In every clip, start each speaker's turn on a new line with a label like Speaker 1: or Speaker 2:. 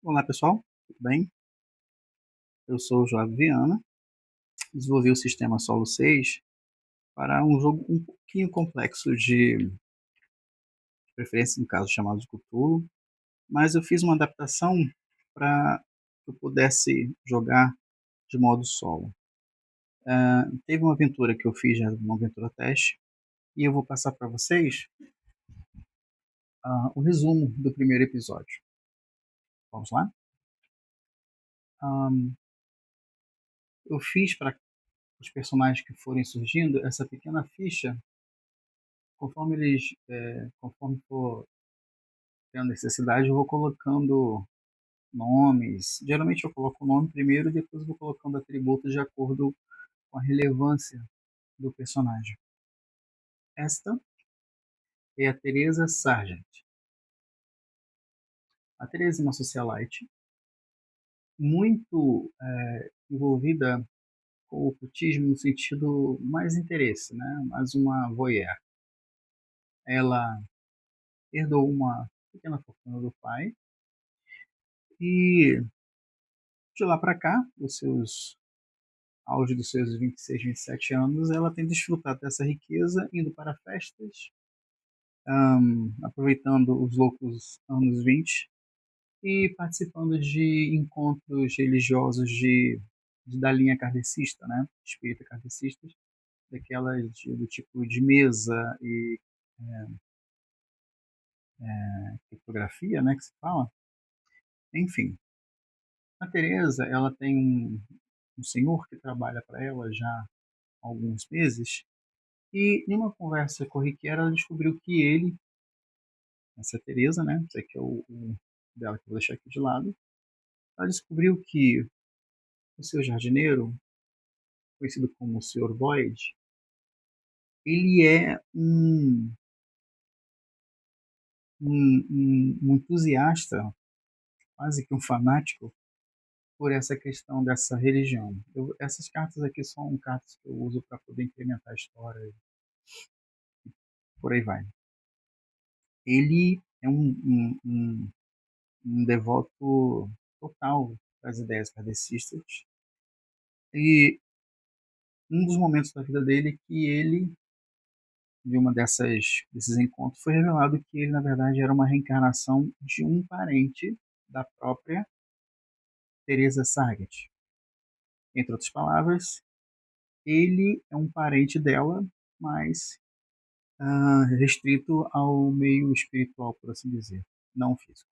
Speaker 1: Olá pessoal, tudo bem? Eu sou o Joab Viana, desenvolvi o sistema Solo 6 para um jogo um pouquinho complexo de preferência, no caso chamado de Cthulhu, mas eu fiz uma adaptação para que eu pudesse jogar de modo solo. Teve uma aventura que eu fiz, uma aventura teste, e eu vou passar para vocês o resumo do primeiro episódio. Vamos lá? Um, eu fiz para os personagens que forem surgindo essa pequena ficha. Conforme for tendo necessidade, eu vou colocando nomes. Geralmente eu coloco o nome primeiro e depois eu vou colocando atributos de acordo com a relevância do personagem. Esta é a Teresa Sargent. A Teresa é uma socialite muito envolvida com o ocultismo no sentido mais interesse, né? Mais uma voyeur. Ela herdou uma pequena fortuna do pai e de lá para cá, os seus auge dos seus 26, 27 anos, ela tem desfrutado dessa riqueza, indo para festas, aproveitando os loucos anos 20 e participando de encontros religiosos da linha kardecista, né? Espírita kardecistas, daquelas do tipo de mesa e criptografia, né? Que se fala. Enfim, a Teresa, ela tem um senhor que trabalha para ela já há alguns meses. E em uma conversa corriqueira, ela descobriu que ele, essa Teresa, né, esse aqui é o dela que eu vou deixar aqui de lado, ela descobriu que o seu jardineiro, conhecido como o Sr. Void, ele é um entusiasta, quase que um fanático, por essa questão dessa religião. Essas cartas aqui são cartas que eu uso para poder incrementar a história, por aí vai. Ele é um devoto total das ideias kardecistas. E um dos momentos da vida dele que ele, de uma desses encontros, foi revelado que ele, na verdade, era uma reencarnação de um parente da própria Teresa Sargent. Entre outras palavras, ele é um parente dela, mas restrito ao meio espiritual, por assim dizer, não físico.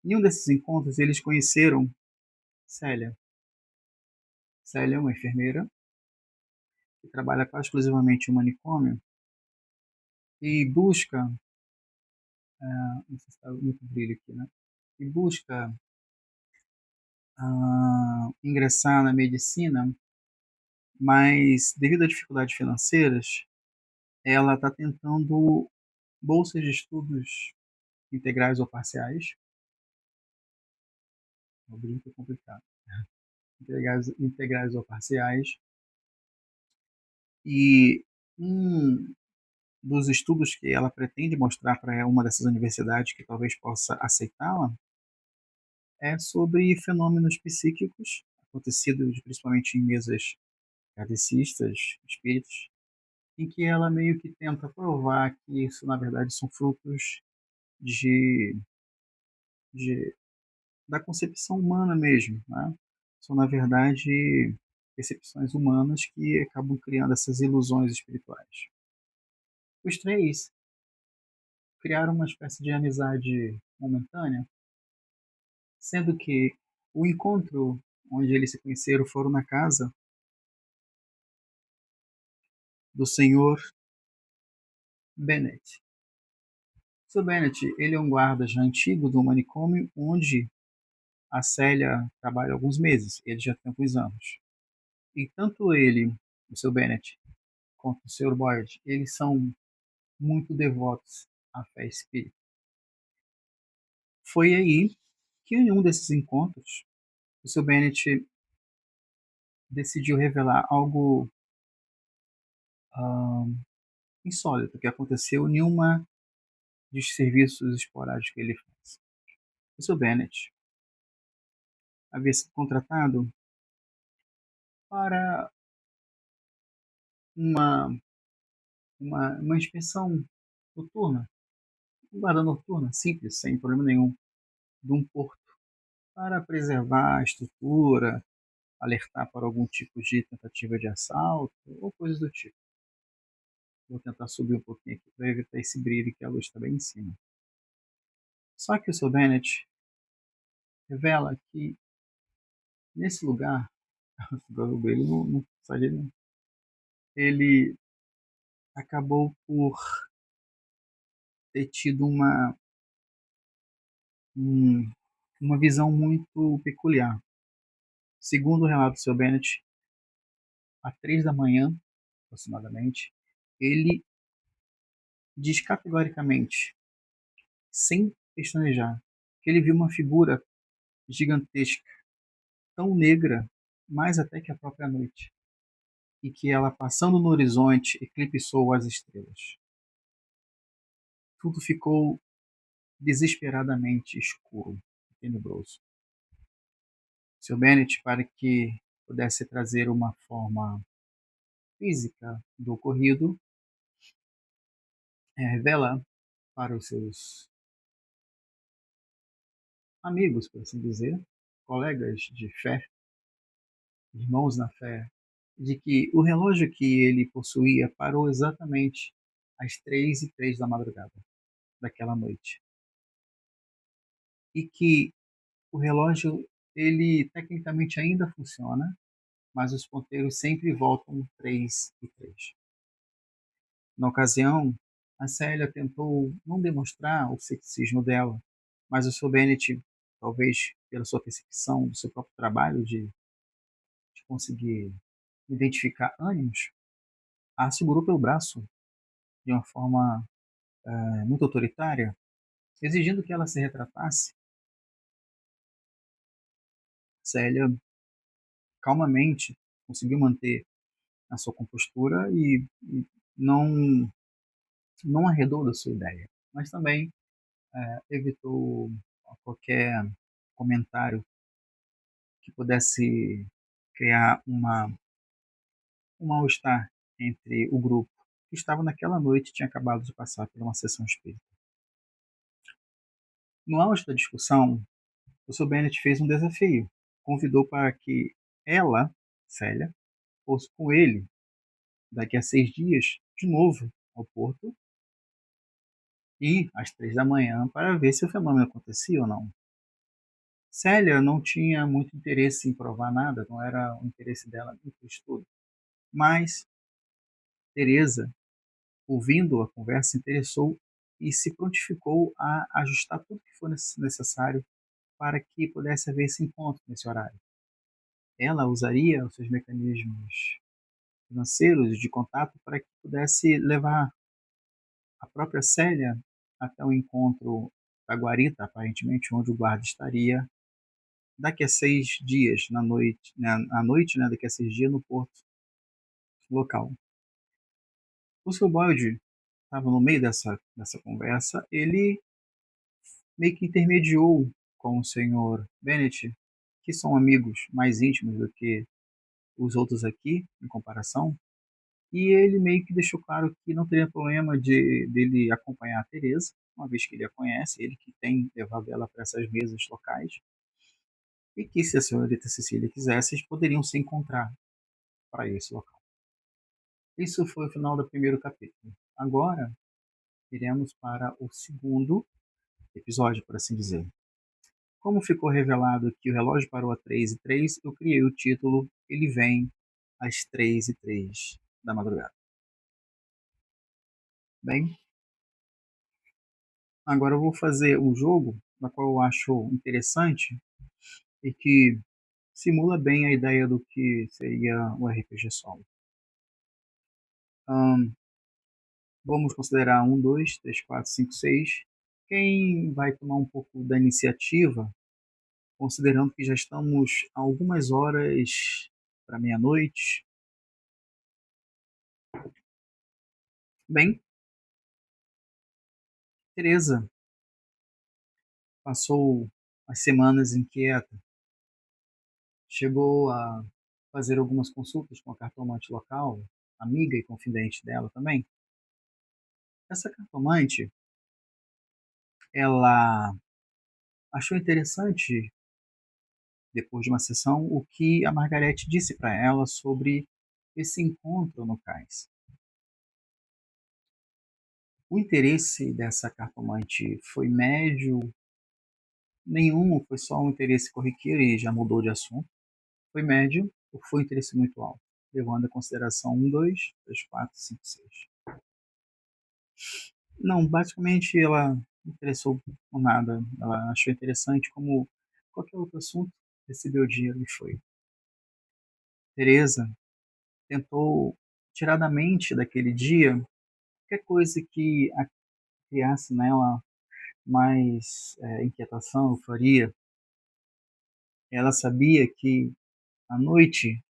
Speaker 1: Em um desses encontros, eles conheceram Célia. Célia é uma enfermeira que trabalha quase exclusivamente em um manicômio e busca, não sei se está muito brilho aqui, né? E busca ingressar na medicina, mas devido a dificuldades financeiras, ela está tentando bolsas de estudos integrais ou parciais. O brinco é complicado. Integrais ou parciais. E um dos estudos que ela pretende mostrar para uma dessas universidades que talvez possa aceitá-la é sobre fenômenos psíquicos acontecidos principalmente em mesas kardecistas, espíritos, em que ela meio que tenta provar que isso, na verdade, são frutos de, de da concepção humana mesmo, né? São, na verdade, percepções humanas que acabam criando essas ilusões espirituais. Os três criaram uma espécie de amizade momentânea, sendo que o encontro onde eles se conheceram foram na casa do senhor Bennett. O Sr. Bennett, ele é um guarda já antigo do manicômio onde a Célia trabalha há alguns meses, ele já tem alguns anos. E tanto ele, o Sr. Bennett, quanto o Sr. Boyd, eles são muito devotos à fé espírita. Foi aí que em um desses encontros, o Sr. Bennett decidiu revelar algo ah, insólito que aconteceu em uma dos serviços esporádicos que ele faz. O Sr. Bennet havia sido contratado para uma uma inspeção noturna, uma guarda noturna simples, sem problema nenhum, de um porto, para preservar a estrutura, alertar para algum tipo de tentativa de assalto ou coisas do tipo. Vou tentar subir um pouquinho aqui para evitar esse brilho que a luz está bem em cima. Só que o Sr. Bennet revela que nesse lugar, o brilho não sai dele não, ele acabou por ter tido um- uma visão muito peculiar. Segundo o relato do Sr. Bennet, às 3 da manhã, aproximadamente, ele diz categoricamente, sem pestanejar, que ele viu uma figura gigantesca, tão negra, mais até que a própria noite, e que ela, passando no horizonte, eclipsou as estrelas. Tudo ficou desesperadamente escuro e tenebroso. Sr. Bennet, para que pudesse trazer uma forma física do ocorrido, revela para os seus amigos, por assim dizer, colegas de fé, irmãos na fé, de que o relógio que ele possuía parou exatamente às 3:03 da madrugada daquela noite. E que o relógio, ele tecnicamente ainda funciona, mas os ponteiros sempre voltam 3:03. Na ocasião, a Célia tentou não demonstrar o ceticismo dela, mas o Sr. Bennet, talvez pela sua percepção do seu próprio trabalho de conseguir identificar ânimos, a segurou pelo braço de uma forma muito autoritária, exigindo que ela se retratasse. Célia, calmamente, conseguiu manter a sua compostura e não, não arredou da sua ideia, mas também evitou qualquer comentário que pudesse criar um mal-estar entre o grupo que estava naquela noite e tinha acabado de passar por uma sessão espírita. No auge da discussão, o Sr. Bennet fez um desafio. Convidou para que ela, Célia, fosse com ele daqui a 6 dias, de novo, ao porto, e às 3 da manhã, para ver se o fenômeno acontecia ou não. Célia não tinha muito interesse em provar nada, não era o interesse dela no estudo. Mas Teresa, ouvindo a conversa, se interessou e se prontificou a ajustar tudo que for necessário para que pudesse haver esse encontro nesse horário. Ela usaria os seus mecanismos financeiros de contato para que pudesse levar a própria Célia até o encontro da guarita, aparentemente, onde o guarda estaria daqui a 6 dias, na noite, à noite, né, daqui a 6 dias, no porto local. O Sr. Boyd estava no meio dessa conversa, ele meio que intermediou com o Sr. Bennet, que são amigos mais íntimos do que os outros aqui, em comparação, e ele meio que deixou claro que não teria problema dele acompanhar a Teresa, uma vez que ele a conhece, ele que tem levado ela para essas mesas locais, e que se a senhorita Cecília quisesse, eles poderiam se encontrar para esse local. Isso foi o final do primeiro capítulo. Agora, iremos para o segundo episódio, por assim dizer. Como ficou revelado que o relógio parou a 3:03, eu criei o título Ele Vem às 3:03 da madrugada. Bem, agora eu vou fazer um jogo na qual eu acho interessante e que simula bem a ideia do que seria o RPG solo. Ahn, Vamos considerar um, dois, três, quatro, cinco, seis. Quem vai tomar um pouco da iniciativa, considerando que já estamos a algumas horas para meia-noite? Bem, Teresa passou as semanas inquieta, chegou a fazer algumas consultas com a cartomante local, amiga e confidente dela também. Essa cartomante, ela achou interessante, depois de uma sessão, o que a Margarete disse para ela sobre esse encontro no cais. O interesse dessa cartomante foi médio, nenhum, foi só um interesse corriqueiro e já mudou de assunto. Foi médio ou foi um interesse muito alto, levando em consideração 1, 2, 3, 4, 5, 6. Não, basicamente ela não interessou por nada. Ela achou interessante como qualquer outro assunto, recebeu o dinheiro e foi. Teresa tentou tirar da mente daquele dia qualquer coisa que criasse nela mais inquietação, euforia. Ela sabia que a noite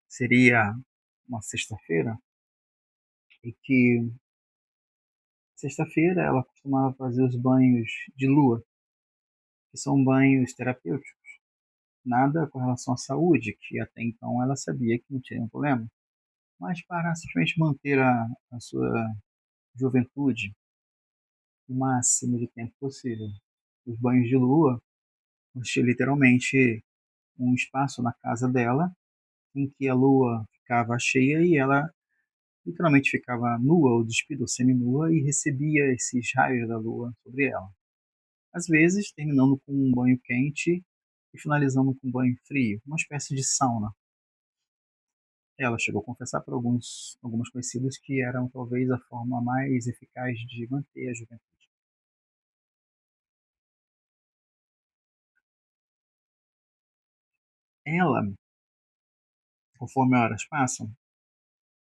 Speaker 1: seria uma sexta-feira e que sexta-feira ela costumava fazer os banhos de lua, que são banhos terapêuticos. Nada com relação à saúde, que até então ela sabia que não tinha nenhum problema, mas para simplesmente manter a sua juventude o máximo de tempo possível. Os banhos de lua consistia literalmente um espaço na casa dela em que a lua ficava cheia e ela literalmente ficava nua ou despida ou seminua e recebia esses raios da lua sobre ela. Às vezes terminando com um banho quente e finalizando com um banho frio, uma espécie de sauna. Ela chegou a confessar para alguns conhecidos que eram talvez a forma mais eficaz de manter a juventude. Ela, conforme horas passam,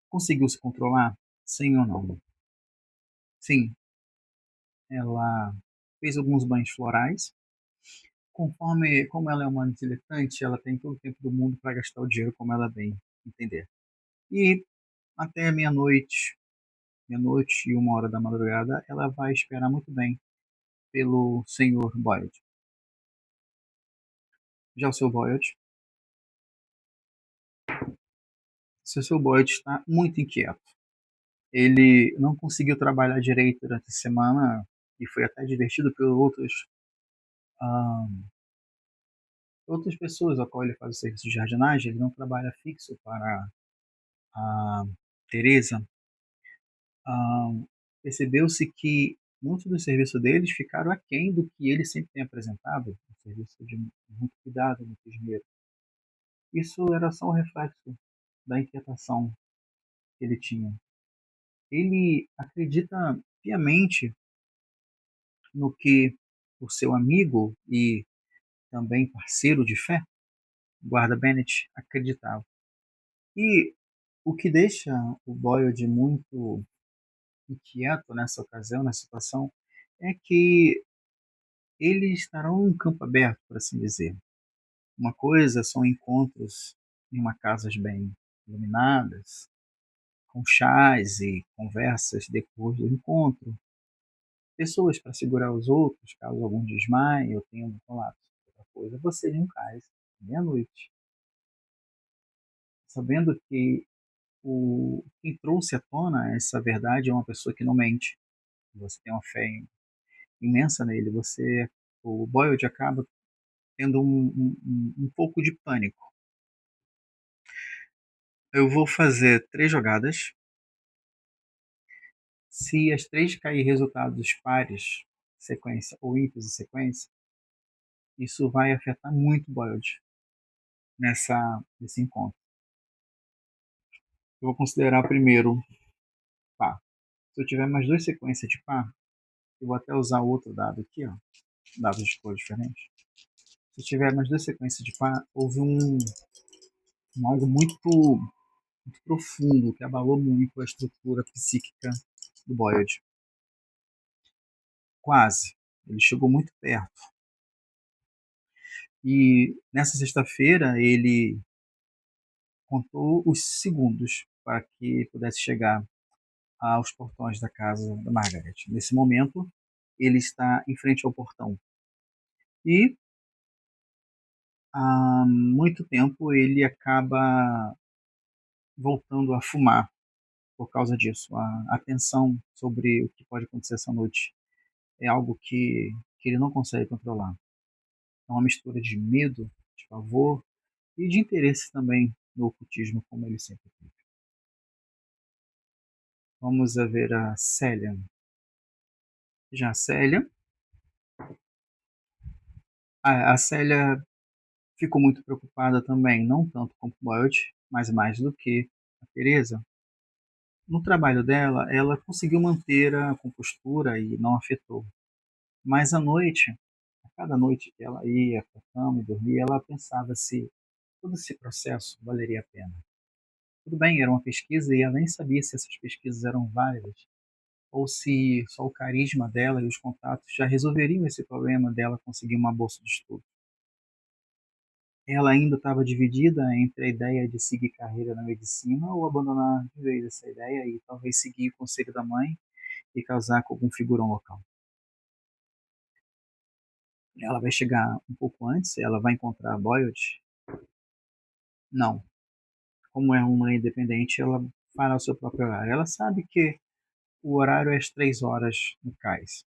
Speaker 1: conseguiu se controlar? Sim ou não? Sim, ela fez alguns banhos florais. Conforme, como ela é uma diletante, ela tem todo o tempo do mundo para gastar o dinheiro como ela bem entender. E até meia-noite, meia-noite e 1 hora da madrugada, ela vai esperar muito bem pelo senhor Boyd. Já o seu Boyd, seu Boyd está muito inquieto. Ele não conseguiu trabalhar direito durante a semana e foi até divertido por ah, outras pessoas a qual ele faz o serviço de jardinagem. Ele não trabalha fixo para a Teresa. Ah, percebeu-se que muitos dos serviços deles ficaram aquém do que ele sempre tem apresentado, um serviço de muito cuidado, muito esmero. Isso era só um reflexo da inquietação que ele tinha. Ele acredita piamente no que o seu amigo e também parceiro de fé, guarda Bennett, acreditava. E o que deixa o Boyle muito inquieto nessa ocasião, nessa situação, é que eles estarão em campo aberto, por assim dizer. Uma coisa são encontros em uma casas bem iluminadas, com chás e conversas depois do encontro, pessoas para segurar os outros, caso algum desmaie ou tenha um colapso. Outra coisa, você em um cais, meia-noite, sabendo que quem trouxe à tona essa verdade é uma pessoa que não mente. Você tem uma fé imensa nele. O Boyd acaba tendo um pouco de pânico. Eu vou fazer 3 jogadas. Se as 3 cair resultados pares, sequência ou ímpares em sequência, isso vai afetar muito o Boyd nesse encontro. Eu vou considerar primeiro par. Se eu tiver mais 2 sequências de par, eu vou até usar outro dado aqui, ó, dados de cor diferente. Se tiver mais 2 sequências de par, houve algo muito profundo que abalou muito a estrutura psíquica do Boyd. Quase. Ele chegou muito perto. E nessa sexta-feira ele contou os segundos para que pudesse chegar aos portões da casa da Margaret. Nesse momento, ele está em frente ao portão. E há muito tempo ele acaba voltando a fumar por causa disso. A tensão sobre o que pode acontecer essa noite é algo que ele não consegue controlar. É uma mistura de medo, de pavor e de interesse também no ocultismo, como ele sempre teve. Vamos a ver a Célia. Já a Célia, a Célia ficou muito preocupada também, não tanto com o Boyd, mas mais do que a Teresa. No trabalho dela, ela conseguiu manter a compostura e não afetou. Mas à noite, a cada noite que ela ia para a cama e dormia, ela pensava se todo esse processo valeria a pena. Tudo bem, era uma pesquisa e ela nem sabia se essas pesquisas eram válidas ou se só o carisma dela e os contatos já resolveriam esse problema dela conseguir uma bolsa de estudo. Ela ainda estava dividida entre a ideia de seguir carreira na medicina ou abandonar de vez essa ideia e talvez seguir o conselho da mãe e casar com algum figurão local. Ela vai chegar um pouco antes, ela vai encontrar a Boyd? Não. Como é uma independente, ela fará o seu próprio horário. Ela sabe que o horário é às 3 horas no cais.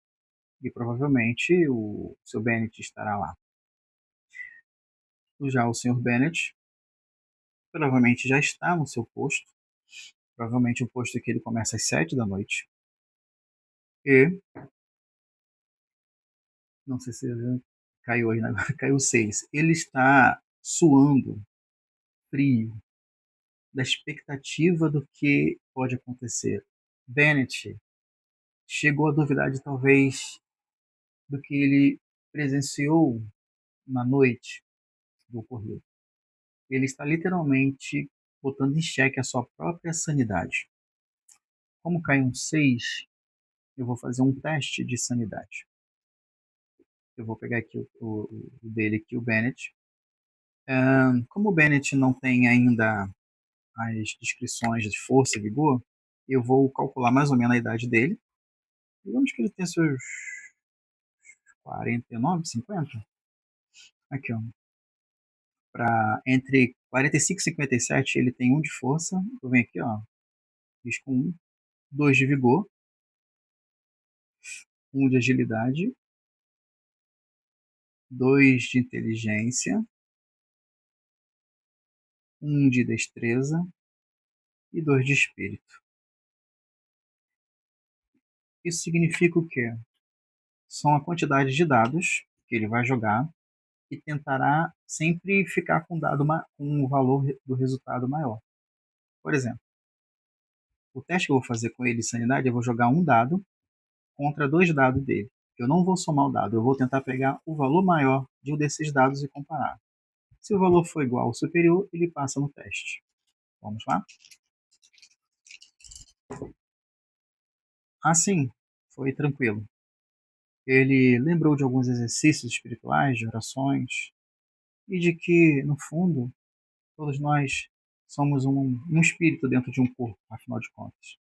Speaker 1: E provavelmente o seu Bennett estará lá. Já o Sr. Bennett provavelmente já está no seu posto. Provavelmente o posto que ele começa às 7 da noite. E, não sei se caiu aí, né? Caiu 6. Ele está suando frio da expectativa do que pode acontecer. Bennett chegou a duvidar de talvez do que ele presenciou na noite do ocorrido. Ele está literalmente botando em xeque a sua própria sanidade. Como cai um 6, eu vou fazer um teste de sanidade. Eu vou pegar aqui o dele aqui, o Bennett. Como o Bennett não tem ainda as descrições de força e vigor, eu vou calcular mais ou menos a idade dele. Digamos que ele tem seus 49, 50. Aqui, ó. Entre 45 e 57, ele tem 1 de força. Eu venho aqui, ó. Risco 1. 2 de vigor. 1 de agilidade. 2 de inteligência. 1 de destreza. E 2 de espírito. Isso significa o quê? São a quantidade de dados que ele vai jogar e tentará sempre ficar com com o valor do resultado maior. Por exemplo, o teste que eu vou fazer com ele de sanidade, eu vou jogar um dado contra 2 dados dele. Eu não vou somar o dado, eu vou tentar pegar o valor maior de um desses dados e comparar. Se o valor for igual ou superior, ele passa no teste. Vamos lá? Assim, foi tranquilo. Ele lembrou de alguns exercícios espirituais, de orações, e de que, no fundo, todos nós somos um espírito dentro de um corpo, afinal de contas.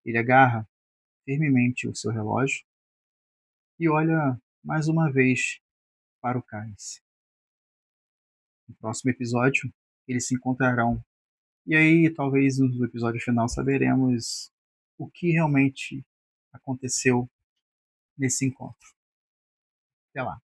Speaker 1: Ele agarra firmemente o seu relógio e olha mais uma vez para o cálice. No próximo episódio, eles se encontrarão. E aí, talvez no episódio final, saberemos o que realmente aconteceu nesse encontro. Até lá.